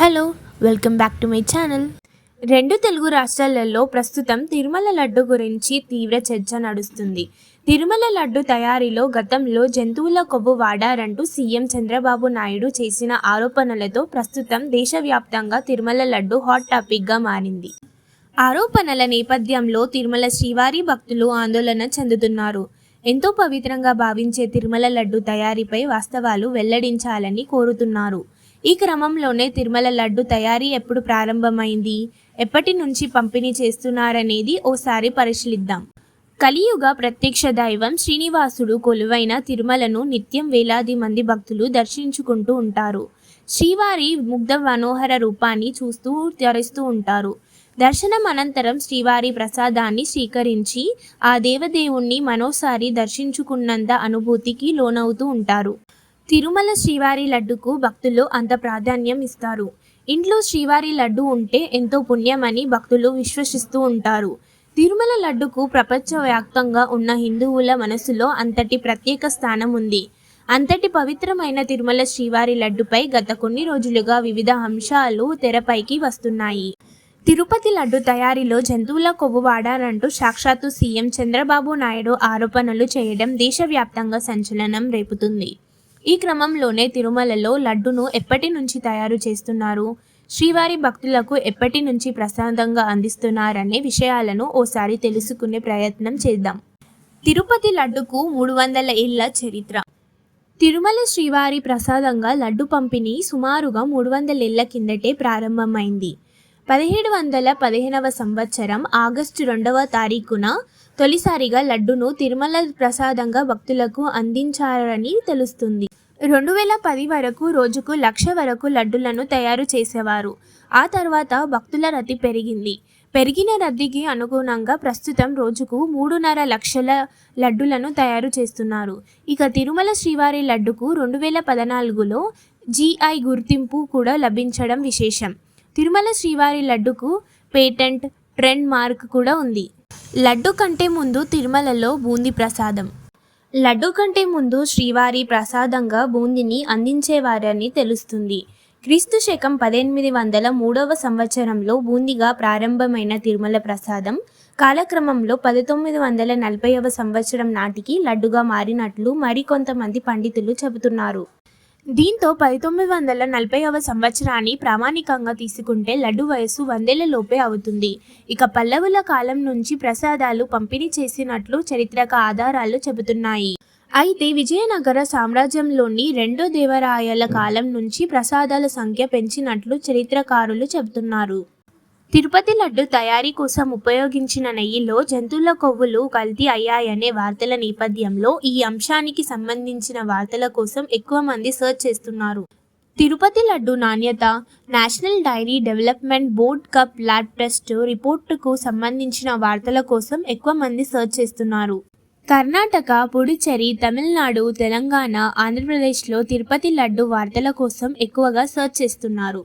Hello, welcome back to my channel. రెండు తెలుగు రాష్ట్రాలలో ప్రస్తుతం తిరుమల లడ్డు గురించి తీవ్ర చర్చ నడుస్తుంది. తిరుమల లడ్డు తయారీలో గతంలో జంతువుల కొవ్వు వాడారంటూ సీఎం చంద్రబాబు నాయుడు చేసిన ఆరోపణలతో ప్రస్తుతం దేశవ్యాప్తంగా తిరుమల లడ్డు హాట్ టాపిక్గా మారింది. ఆరోపణల నేపథ్యంలో తిరుమల శ్రీవారి భక్తులు ఆందోళన చెందుతున్నారు. ఎంతో పవిత్రంగా భావించే తిరుమల లడ్డు తయారీపై వాస్తవాలు వెల్లడించాలని కోరుతున్నారు. ఈ క్రమంలోనే తిరుమల లడ్డు తయారీ ఎప్పుడు ప్రారంభమైంది, ఎప్పటి నుంచి పంపిణీ చేస్తున్నారనేది ఓసారి పరిశీలిద్దాం. కలియుగ ప్రత్యక్ష దైవం శ్రీనివాసుడు కొలువైన తిరుమలను నిత్యం వేలాది మంది భక్తులు దర్శించుకుంటూ ఉంటారు. శ్రీవారి ముగ్ధ మనోహర రూపాన్ని చూస్తూ తరిస్తూ ఉంటారు. దర్శనం అనంతరం శ్రీవారి ప్రసాదాన్ని స్వీకరించి ఆ దేవదేవుణ్ణి మరోసారి దర్శించుకున్నంత అనుభూతికి లోనవుతూ ఉంటారు. తిరుమల శ్రీవారి లడ్డుకు భక్తులు అంత ప్రాధాన్యం ఇస్తారు. ఇంట్లో శ్రీవారి లడ్డు ఉంటే ఎంతో పుణ్యమని భక్తులు విశ్వసిస్తూ ఉంటారు. తిరుమల లడ్డుకు ప్రపంచవ్యాప్తంగా ఉన్న హిందువుల మనసులో అంతటి ప్రత్యేక స్థానం ఉంది. అంతటి పవిత్రమైన తిరుమల శ్రీవారి లడ్డుపై గత కొన్ని రోజులుగా వివిధ అంశాలు తెరపైకి వస్తున్నాయి. తిరుపతి లడ్డు తయారీలో జంతువుల కొవ్వు వాడారంటూ సాక్షాత్తు సీఎం చంద్రబాబు నాయుడు ఆరోపణలు చేయడం దేశవ్యాప్తంగా సంచలనం రేపుతుంది. ఈ క్రమంలోనే తిరుమలలో లడ్డును ఎప్పటి నుంచి తయారు చేస్తున్నారు, శ్రీవారి భక్తులకు ఎప్పటి నుంచి ప్రసాదంగా అందిస్తున్నారనే విషయాలను ఓసారి తెలుసుకునే ప్రయత్నం చేద్దాం. తిరుపతి లడ్డుకు 300 ఏళ్ల చరిత్ర. తిరుమల శ్రీవారి ప్రసాదంగా లడ్డు పంపిణీ సుమారుగా 300 ఏళ్ల కిందటే ప్రారంభమైంది. 1715వ సంవత్సరం ఆగస్టు 2వ తారీఖున తొలిసారిగా లడ్డును తిరుమల ప్రసాదంగా భక్తులకు అందించారని తెలుస్తుంది. 2010 వరకు రోజుకు 1,00,000 వరకు లడ్డులను తయారు చేసేవారు. ఆ తర్వాత భక్తుల రద్దీ పెరిగింది. పెరిగిన రద్దీకి అనుగుణంగా ప్రస్తుతం రోజుకు 3.5 లక్షల లడ్డులను తయారు చేస్తున్నారు. ఇక తిరుమల శ్రీవారి లడ్డుకు 2014లో GI గుర్తింపు కూడా లభించడం విశేషం. తిరుమల శ్రీవారి లడ్డుకు పేటెంట్, ట్రెండ్ మార్క్ కూడా ఉంది. లడ్డు కంటే ముందు తిరుమలలో బూందీ ప్రసాదం. లడ్డు కంటే ముందు శ్రీవారి ప్రసాదంగా బూందీని అందించేవారని తెలుస్తుంది. క్రీస్తు శకం 1803వ సంవత్సరంలో బూందీగా ప్రారంభమైన తిరుమల ప్రసాదం కాలక్రమంలో 1940వ సంవత్సరం నాటికి లడ్డుగా మారినట్లు మరికొంతమంది పండితులు చెబుతున్నారు. దీంతో 1940వ సంవత్సరాన్ని ప్రామాణికంగా తీసుకుంటే లడ్డు వయసు 100 ఏళ్ల లోపే అవుతుంది. ఇక పల్లవుల కాలం నుంచి ప్రసాదాలు పంపిణీ చేసినట్లు చరిత్రక ఆధారాలు చెబుతున్నాయి. అయితే విజయనగర సామ్రాజ్యంలోని రెండో దేవరాయల కాలం నుంచి ప్రసాదాల సంఖ్య పెంచినట్లు చరిత్రకారులు చెబుతున్నారు. తిరుపతి లడ్డు తయారీ కోసం ఉపయోగించిన నెయ్యిలో జంతువుల కొవ్వులు కల్తీ అయ్యాయనే వార్తల నేపథ్యంలో ఈ అంశానికి సంబంధించిన వార్తల కోసం ఎక్కువ మంది సెర్చ్ చేస్తున్నారు. తిరుపతి లడ్డు నాణ్యత. నేషనల్ డైరీ డెవలప్మెంట్ బోర్డ్ కప్ ల్యాబ్ టెస్ట్ రిపోర్టుకు సంబంధించిన వార్తల కోసం ఎక్కువ మంది సెర్చ్ చేస్తున్నారు. కర్ణాటక, పుడుచ్చేరి, తమిళనాడు, తెలంగాణ, ఆంధ్రప్రదేశ్లో తిరుపతి లడ్డు వార్తల కోసం ఎక్కువగా సెర్చ్ చేస్తున్నారు.